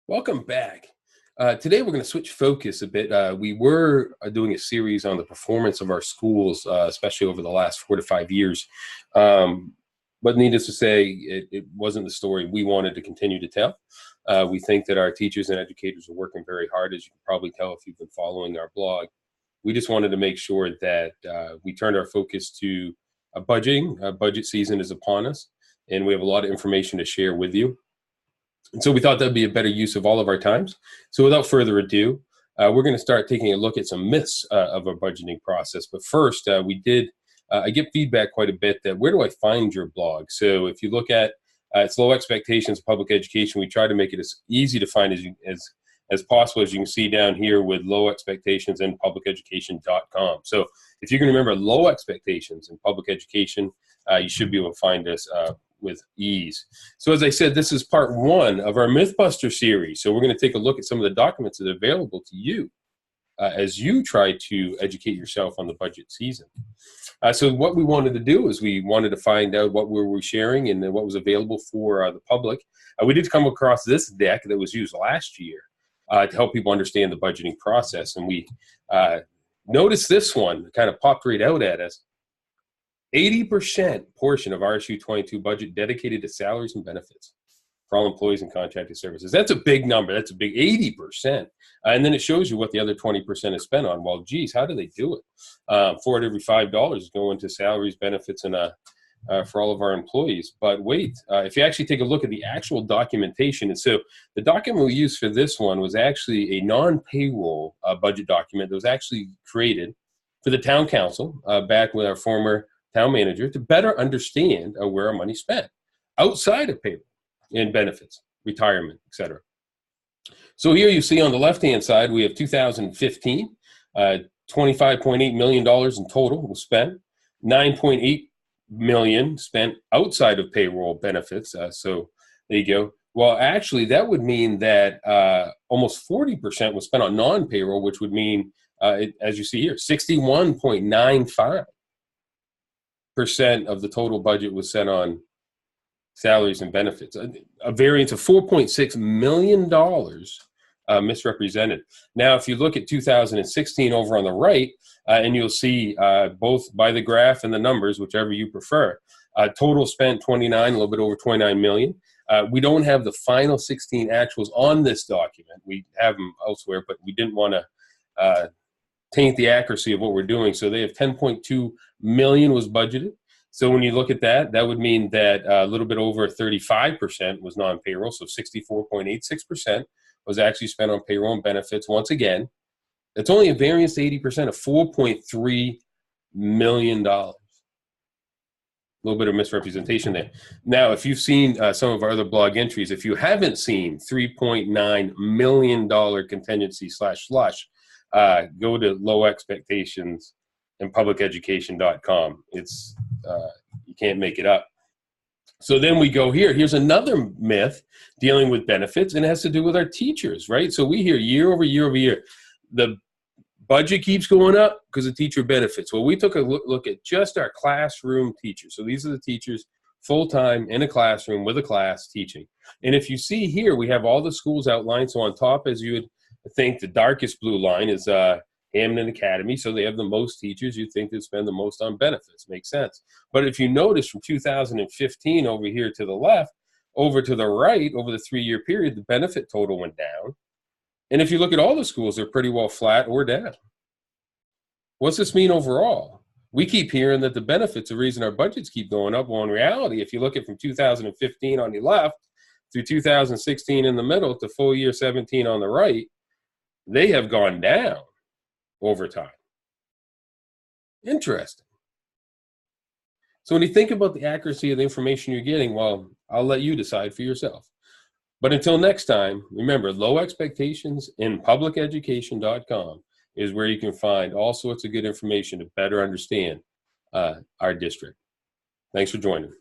Welcome back. Today we're going to switch focus a bit. We were doing a series on the performance of our schools, especially over the last 4 to 5 years. But needless to say, it wasn't the story we wanted to continue to tell. We think that our teachers and educators are working very hard, as you can probably tell if you've been following our blog. We just wanted to make sure that we turned our focus to budgeting. Budget season is upon us, and we have a lot of information to share with you. And so we thought that'd be a better use of all of our times. So without further ado, we're going to start taking a look at some myths of our budgeting process. But first, I get feedback quite a bit that where do I find your blog? So if you look at it's Low Expectations Public Education, we try to make it as easy to find as possible, as you can see down here with Low Expectations and publiceducation.com. So if you can remember Low Expectations and Public Education, you should be able to find us with ease. So as I said, this is part one of our Mythbuster series. So we're going to take a look at some of the documents that are available to you as you try to educate yourself on the budget season. So what we wanted to do is we wanted to find out what we were sharing and what was available for the public. We did come across this deck that was used last year to help people understand the budgeting process. And we noticed this one kind of popped right out at us. 80% portion of RSU 22 budget dedicated to salaries and benefits for all employees and contracted services. That's a big number. That's a big 80%. And then it shows you what the other 20% is spent on. Well, geez, how do they do it? For every $5 is going to salaries, benefits, and for all of our employees. But wait, if you actually take a look at the actual documentation, and so the document we used for this one was actually a non-payroll budget document that was actually created for the town council back with our former town manager to better understand where our money's spent outside of payroll and benefits, retirement, etc. So here you see on the left-hand side, we have 2015, $25.8 million in total was spent, $9.8 million spent outside of payroll benefits. So there you go. Well, actually, that would mean that almost 40% was spent on non-payroll, which would mean, as you see here, 61.95% of the total budget was set on salaries and benefits. A variance of $4.6 million misrepresented. Now, if you look at 2016 over on the right, and you'll see both by the graph and the numbers, whichever you prefer, total spent 29, a little bit over 29 million. We don't have the final 16 actuals on this document. We have them elsewhere, but we didn't want to taint the accuracy of what we're doing. So they have 10.2 million was budgeted. So when you look at that, that would mean that a little bit over 35% was non-payroll. So 64.86% was actually spent on payroll and benefits. Once again, it's only a variance to 80% of $4.3 million. A little bit of misrepresentation there. Now, if you've seen some of our other blog entries, if you haven't seen $3.9 million contingency /slush, go to Low Expectations and publiceducation.com. It's you can't make it up. So then we go here. Here's another myth dealing with benefits, and it has to do with our teachers, right? So we hear year over year over year, the budget keeps going up because of teacher benefits. Well, we took a look at just our classroom teachers. So these are the teachers full-time in a classroom with a class teaching. And if you see here, we have all the schools outlined. So on top, as you would think, the darkest blue line is Hamden Academy, so they have the most teachers. You'd think they'd spend the most on benefits. Makes sense. But if you notice from 2015 over here to the left, over to the right, over the 3-year period, the benefit total went down. And if you look at all the schools, they're pretty well flat or down. What's this mean overall? We keep hearing that the benefits are the reason our budgets keep going up. Well, in reality, if you look at from 2015 on the left through 2016 in the middle to full year 17 on the right, they have gone down over time. Interesting. So when you think about the accuracy of the information you're getting, well, I'll let you decide for yourself. But until next time, remember, Low Expectations in publiceducation.com is where you can find all sorts of good information to better understand our district. Thanks for joining.